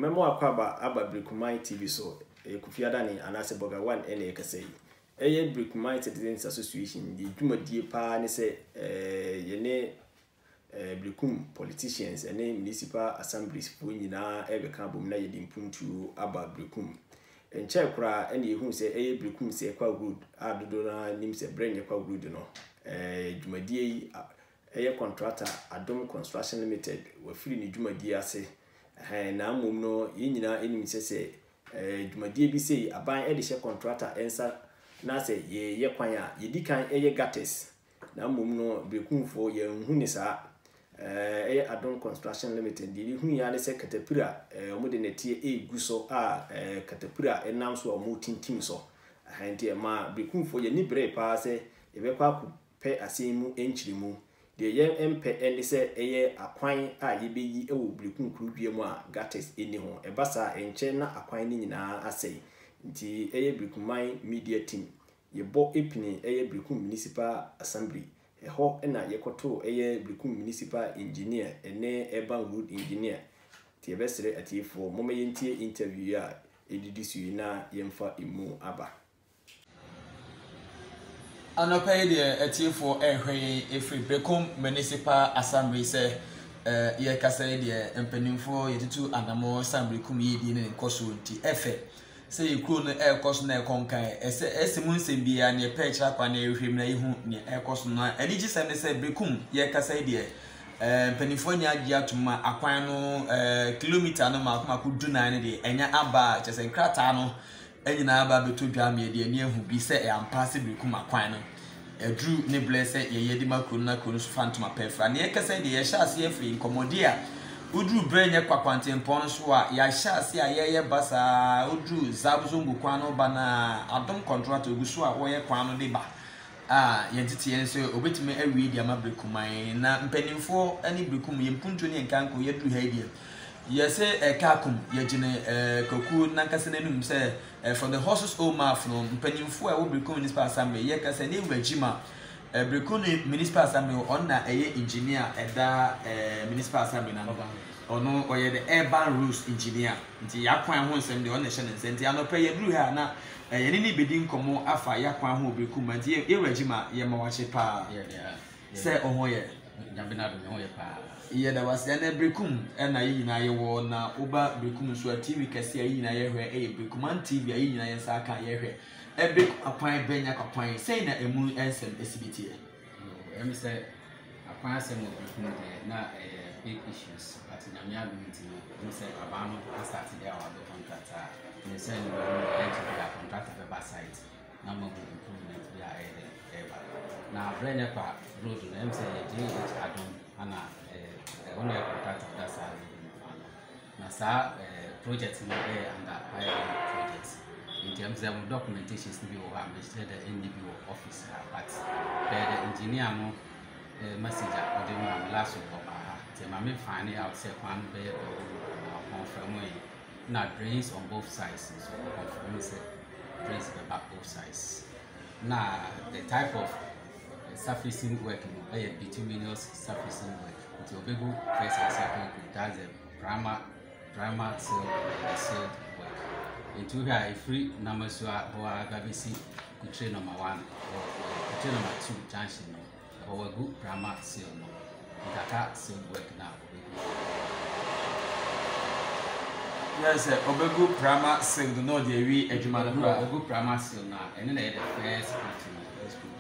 memo akwa aba Brikumai TV so Kufiada ni anase boga 1 ene kase eye Brikumai Citizens Association di dwumadie pa ne se yene Brikum politicians ene municipal assemblies fu nyina ebeka bom na yedi mpuntu aba Brikum enche kura ene ehu se eye Brikum se kwa good adodo na nim se brenye kwa good no dwumadie yi eye contractor Adom Construction Limited wa firi ni dwumadie ase na mum no yinyina enim se dwumadie bi sei aban de hye contractor ensa na se ye kwan a yedikan eye gates na mum no Brikumfo ye hu ni sa eye Adom Construction Limited di hu ya ne se katapira omo de netie egu so a katapira enam so omo tintim so ahante ma Brikumfo ye ni bre pa se ebekwa ku pe asemu enchirimu de ye empe ene se eye akwan a yebeyi ewo Brikum kurubie mu a gates eni ho ebasa enche na akwan ni nyina asei nti eye Brikumai media team yebo epini eye Brikum Municipal Assembly eho na yekoto eye Brikum Municipal Engineer ene Urban Road Engineer ti ebesere atifo momeyentie interview ya edidisu na yemfa imu aba Anopay de atifo ehwe efri Brikum Municipal Assembly se ye kasa de empanimfo yetutu anamo assembly kum yedi ne koso nti efe se yekro no ekoso na ekonkan ese munsem bia ne pecha kwa na ehwem na ihu ne ekoso na eligi se ne se Brikum ye kasa de empanimfo nya agia tuma akwan no kilometer no makoma duna ne de enya aba chese krata no enyina aba betodwa me de ani ehu bi se e ampase Brikum akwan no edru ne blesse ye yedi makuru na kuru so fantoma pefra ne ekese de ye hyase afri nkomodi a udru brenye kwakwantempon so a ya hyase a ye basa udru zabuzungu kwan no ba na Adom contract oguso a wo ye kwan no de ba yentiti yenso obetime awie di ama Brikumai na mpanimfo ani Brikum ye mpuntu ne nkanko ye dru ha die yese ekakum ye gine koku nankase nanum se from the horses oma from mpanimfo a wo Brikum Municipal Assembly ye kase ne wagima Brikum Municipal Assembly on na eye engineer eda Municipal Assembly na ono oye the urban rules engineer nti yakwan ho nsem de on na hye ne nti anopa ye dru ha na ye ni bedi nkomo afa yakwan ho Brikum nti ye wagima ye ma wache pa se oho ye nyabena do ho ye pa ye da was na Brikum na yi nyina ye wo na oba Brikum so TV kase yi nyina ye hwe Brikum TV yi nyina ye sa ka ye hwe Brikum akwan benya akwan sei na emu ensem esibitie em say akwan asem Brikum de na big issues but nyamia binti em say abano start there our contract they say no contract by site na mo improvement ya na brenya kwa road na em say JH Adom ana one contract of that side na sa project no under project in terms of documentations to be registered the NDBO office but the engineer no message or the last of the mame find out say one be confirm na drains on both sides so confirm say drains back both sides na the type of surfacing work bituminous surfacing work to obego first and second that's a primer seal work into here free number so or BBC kutre number 1 or kutre number 2 junction or a good primer seal no that seal work now yes obego primer seal no dey we ejuma na obego primer seal now and then the first continue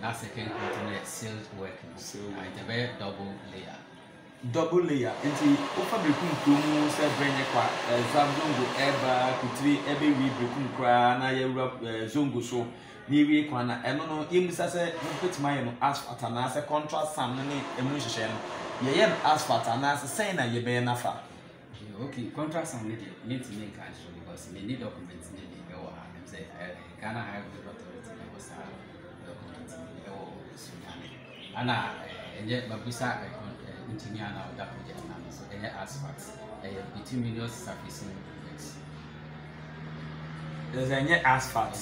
that second continue seal work so the very double layer nti o Brikum kromu se brenye kwa zabzongo eba kutri ebe wi Brikum kra na yewura zongo so ni wi kwa na eno no yemisa se petima ye no asphalt na se contrast sam ne emu hyehyɛ no ye asphalt na se sen na ye be na fa okay contrast sam ne de need to make sure because we need documents ne de go ha dem say Ghana Highway Authority ne was documents ne go so ana enye babusa engineer now that project now so any asphalt bituminous surfacing works there's any asphalt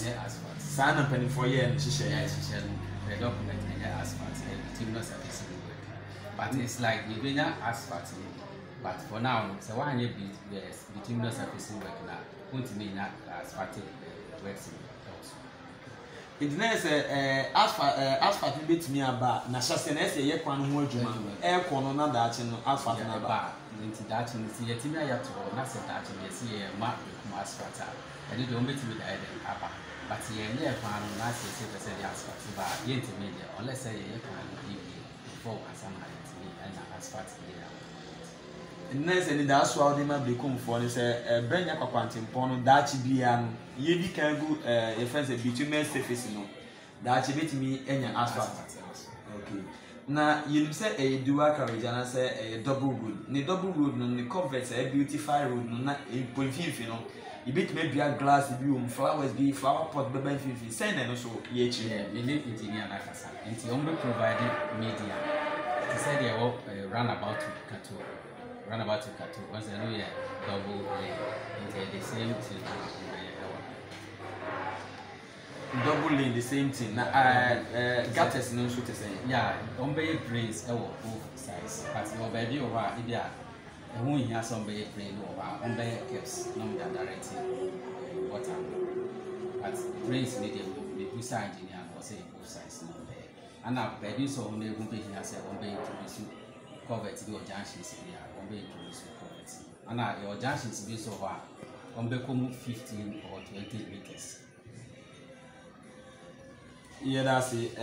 sana penny for year and she the document any asphalt bituminous surfacing work but it's like you doing asphalt but for now so one year between the surface work now continue na asphalt works also. Internet say asphalt bit me aba na hyase na say ye kwan ho adwuma e ko no na daache no asphalt na ba nti daache no see yetimi ayato na say daache no see ye ma kuma asphalt e dey o metimi da ede aba but ye nye kwan no na say say asphalt ba ye ntimi dey unless say ye kwan no before asama yetimi na asphalt dey Nese ni da so awde ma Brekum fo ni se brenya kwakwantempon no daachi bia no ye di kan gu ye fence bitumen surface no daachi betimi enya asphalt. Okay. Na you say a dual carriage and say a double road. Ni double road no ni convert a beautify road no na e ponfimfi no. You bit maybe a glass bi flowers bi flower pot be ben fifi send no so ye chi. Yeah, we need engineer na kasa. Nti ombe provided media. They said they will runabout to Kato. Runabout to Kato. Once they know yeah double lane. The same thing. Double lane the same thing. Na gutters no so to say. Yeah, ombe brains both sides. But your baby over India. Who in has some brain over ombe caps no directing water. But brains need the side engineer or say both sides no there. And now baby so ombe gumbe here say ombe introduce covered your junctions here. Ombe introduce covered. And now your junctions be so far ombe come 15 or 20 meters. Yeah, that's it.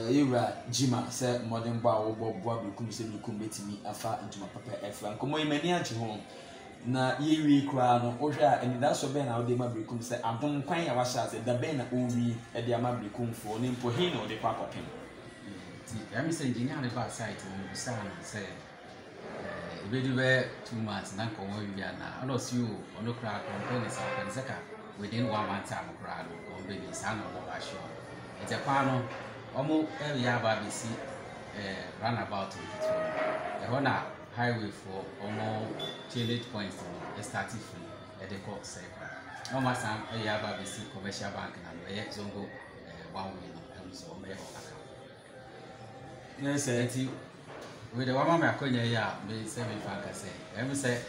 Ira Jima say modern bow bob Brekum say Brekum betimi afa ntuma papa efra nkomo imani achi ho na yewi kra no ohwa and that's so ben awde ma Brekum say adom kwan ya washa say da ben na owi e de ama Brekum fo ni mpo hin no de kwa kopem I'm saying engineer the back side to say e be 2 months na ko wo wi na all of you ono kra company say kan saka within 1 month time kra no on be say no go ba sure it's a kwano almost every year BBC runabout it na highway for almost change points starting free at the court circle. Almost every year BBC commercial bank and we zongo 1 way and so on. Yes, with the one man coin ya may say me frank say. Every say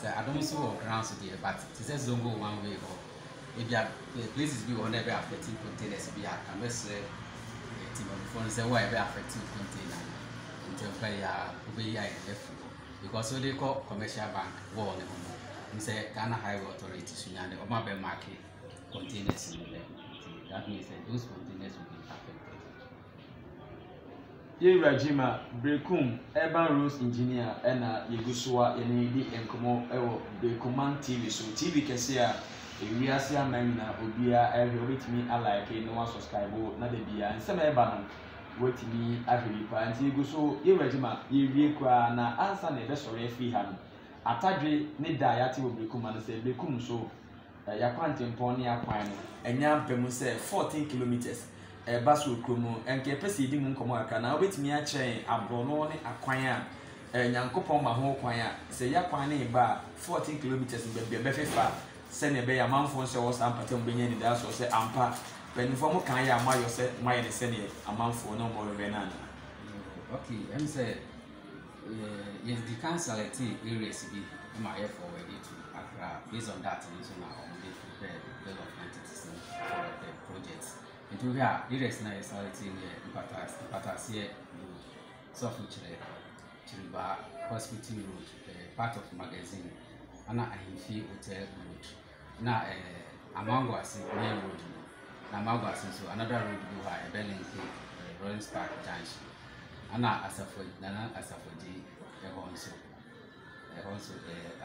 I don't see what grounds today, but it says zongo 1 way or if you have places be on every affecting containers be a canvas. Phone say why be affecting container until pay obey because so they call commercial bank war on them say Ghana Highway Authority sunya the Omabe market containers in there. That means that those containers will be affected. Ye Rajima Brekum urban roads engineer ena yegusua ene di enkomo ewo Brekuman TV so TV kese a ewiase aman na obia ehwe obetimi alike no one subscribe na de bia nsema eba no wetimi ahwe pa nti guso ye Rajima ye wie kwa na ansa na ebe sore afi ha no atadwe ne da ya te Brekum na se Brekum so ya kwantempon ne akwan no enya mpem se 14 kilometers baso kromo enke pese di mu nkomo aka na obetimi a chen abrono ne akwan a nyankopon ma ho kwan a se ya kwan ne ba 14 kilometers be fefa se ne be ya manfo se wo sampatem benya ni da so se ampa benfo mo kan ya mayo se maye ne se ne amanfo no mo be na. Okay, I'm say yes the council areas be my forward to Accra based on that so now they prepare the bill of 1960 for the projects. Into here, areas na salary Mpatasie road, Sofuchire, Chiriba Hospital road, part of magazine, Ana Ahimfi Hotel road. Na Amangwasi main road. Na Amangwasi so another road go high Bellinki, Rollins Park Junction. Ana Asafo Nana Asafoji also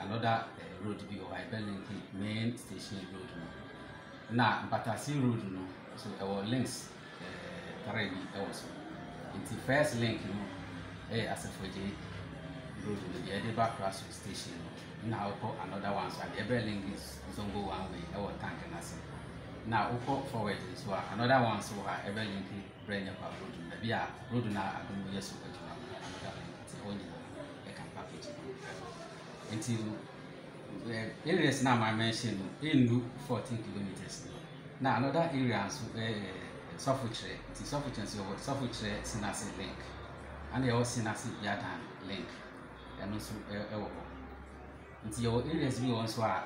another road go high Bellinki main station road. Na Mpatasie road no. So our links already also. In the first link, as a road to the Edinburgh Crossing Station. Now another one, so the other link is Zongo 1 way, our tank and us. Now we forward so another one, so every link bring up our road. Maybe a road now I don't know yes another link. It's only a can package. Until areas now I mentioned in 14 kilometers. Now another area Sofuchire, the Sofuchire Sinasi link, and they all Sinasi Yadan link. ɛno nso ɛwɔ hɔ nti yɛwɔ areas bi wɔ nso a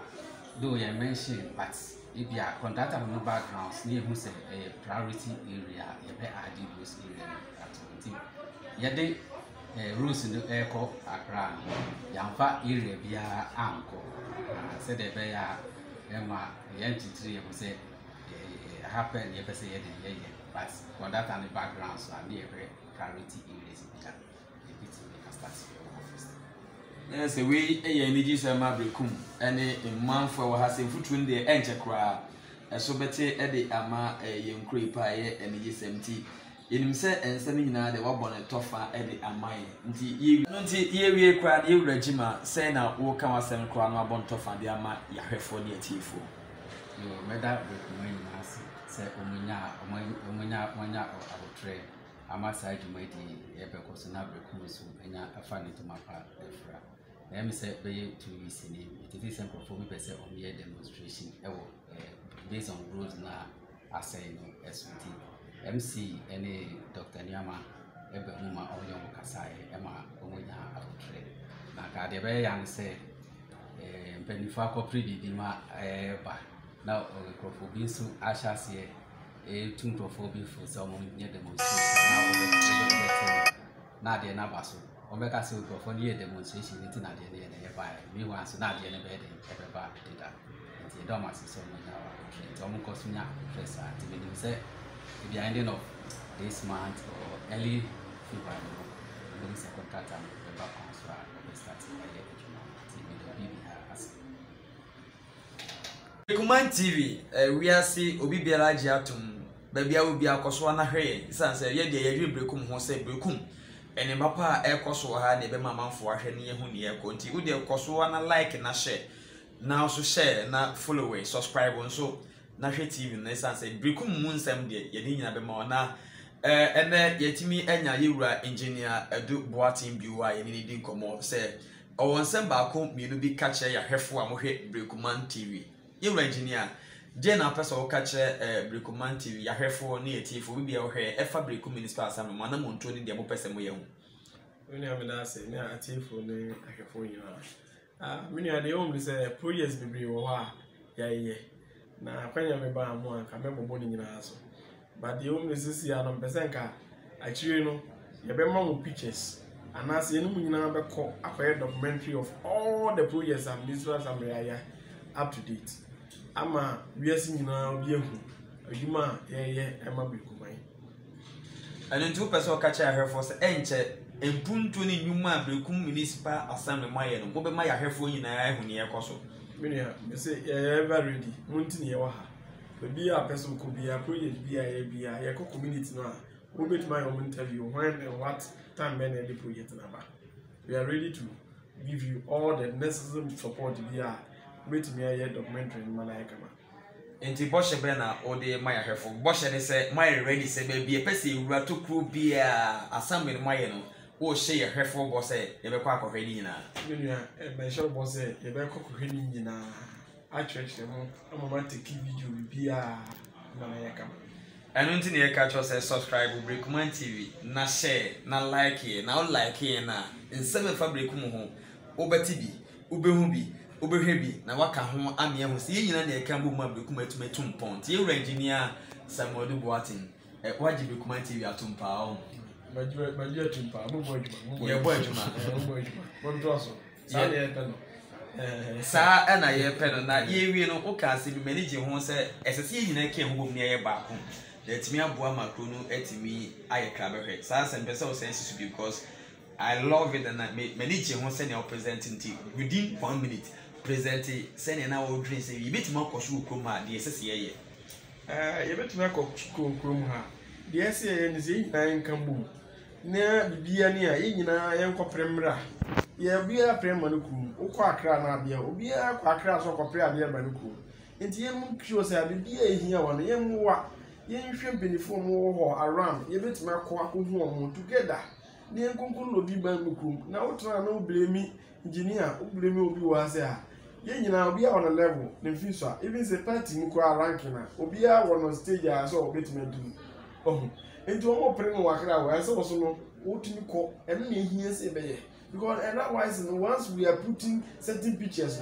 though you mention but if you are contractor no backgrounds near who say a priority area you be add those area at all yɛde rules no ɛkɔ akra yɛmfa area biara anko sɛ de bɛ ya ɛma yɛntitiri yɛ sɛ happen yɛ pɛ sɛ yɛde yɛyɛ but contractor no backgrounds are near priority areas bi a yɛbɛti yɛ start your office. Yes, we a energy sama brekum any man for what has a foot in the enter cry. A so better eddy ama a young creeper energy 70. In himself and sending now the wabon a toffer eddy am mine. Until ye cried you regima, say now walk our 7 crown wabon toffer the ama ya for the tifo. You made that recommend us, say Omunya or trade. Amasa Jumati, Ebekos and Abracus, and a funny to my part. Let me say, 2 weeks in it is simple for me to say on your demonstration based on rules now. I say no SVT MC any Dr. Nyama Ebema or Young Kasai Emma Omunya Abutre. Naka de Bay and say Penifako Pridi Dima now Crofobin so Asha say a tuntrophobia for someone near demonstration now the Nabaso. Omega so for near demonstration in the end by me once not the end ever bad did that. It's a domas is on now. It's almost cost me first activity. Say the ending of this month or early February, there is a contract and the back transfer starting Command TV, we are see Obi Biaraji atum, baby I will be a Koswana Hay, Sans a year de Brekum who say Brekum. And papa air coso had a bema for a near Hunia Conti, would you Koswana like na share? Now so share, not follow away, subscribe on so Nashe TV, Nessan say Brekum Moon Sam de Yadina Bemona. And then Yetimi Enya Yura engineer a do boating BY and needing come say, or on some back home, you be catcher ya hefo amohe Brekuman TV. You engineer. Jena person catch Brekuman TV, ya hefo near TV, we be our hair, a fabric municipal assembly, one among 20 the person we own. When you have a say, near a tea for the Acafonia. Many are the only say, projects be wa, yeah. Now, when you have a bar, one can remember morning in a house. But the only is here on Pesenka, actually, no, you have more pictures. And as you know, a documentary of all the projects and business and up to date. Ama we are seeing now, you ma, yeah, Emma Bikumai. And then 2 person catch her for the enter and Puntuni Numa Brekum Municipal Assembly Mayan, Boba Maya Herfo in a near Cosso. Many say, ever ready, Mountain Yawaha. Be a person could be a project, be a community now. We'll get my own interview when and what time many the project about. We are ready to give you all the necessary support via with me a documentary in Manayakama. And the Bosch Bena or the Maya Herford Bosch and say, my ready say, be a person who to crew be a assembly Mayano or share Herford boss, a quack of Hedina. And my shop was a cock Hedina. I church them. I'm about to give you be a Manayakama. And until you catch us, subscribe to Brekuman TV, na share, na like here, now like here na. In 7 fabric home, Ober TV, Uber Hubi, Uber Heavy, na waka home, I'm here who see you and the Cambo Brekuman to me 2 points. You engineer Samuel Duboatin, what did Brekuman TV at Tumpa? My dear Tumpa, your boy, one drossel. Sir, and I hear pen na ye no okay see managing who say as a see you came home near back home. Let me have one macrono at me I cabaret. Sans and better senses because I love it and I make managing who send your presenting tea within 1 minute. Presenting sending our drinks a bit more coshu coma, the SSA. You bet me a coma. The SSA is in 9 camboom. Near the Biania, in a young copremra. Ye be a premanuku, o quacra nabia, o be a quacra so copra near Manuku. And Yem cures a be here one, Yem what, Yen should be for more around, ye bet my quack together. The uncle will be Manuku. Now try no blame me, engineer, who blame me was there. Yen now be on a level, the future, even the party Mukua ranking, or be out on stage as all bit me do. Oh, into a more primo wakra, I also know what you call, and me here say, because otherwise once we are putting certain pictures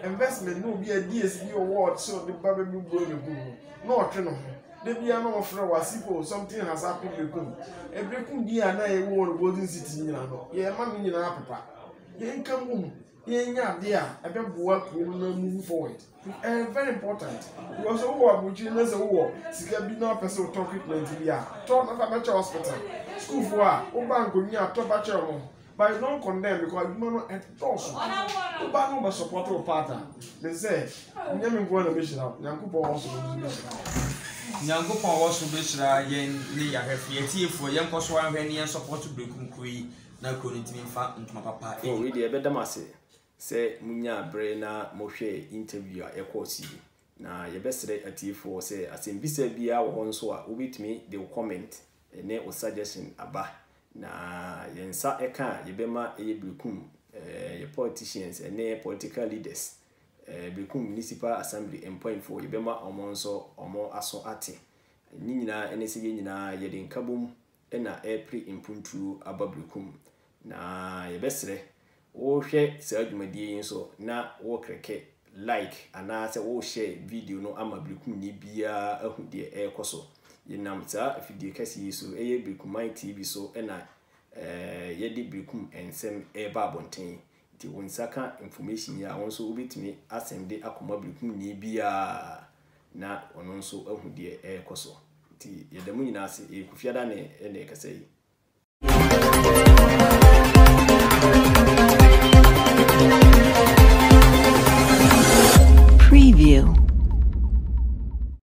investment no be a DSB award so the baby bro no trend no they be no offer wasipo something has happened bekum e bekum di ana e wo Golden City nyina no ye ma me nyina papa ye nka mum ye nya de a e be boa ko na move forward very important because wo abuchi na se wo sika bi na person talk treatment bi a to na fa better hospital school for a wo bank nya to ba che mo but you don't condemn because you know at toss you ba no ba support your partner they say nyame ngo na be shira nyankopon wo so be shira nyankopon wo so be shira yen ne ya hafie tiefo yen koso anhwe ne yen support Brekum Koyi na ko ne timi fa ntoma papa e we dey be damase se munya bre na mo hwe interview a ekosi na ye besere atiefo se asembisa bia wo nso a obetimi they will comment ne o suggestion aba na yensa eka yebema Brekum ye politicians ne political leaders Brekum Municipal Assembly employing for yebema omonso omo aso ate ni nyina ene se nyina yede nkabom na pre impuntu aba Brekum na yebesere wo hwe se adwumadie nso na wo kreke like ana se wo share video no ama Brekum ni bia ahudie ekoso yenam sa afidie kasi so Brekum TV so na yedi Brekum ensem eba abonten ti wonsaka information ya wonso obetimi asende akoma Brekum ni bia na ono nso ahudie ekoso ti yedamu nyina ase Kufiada ne kasa yi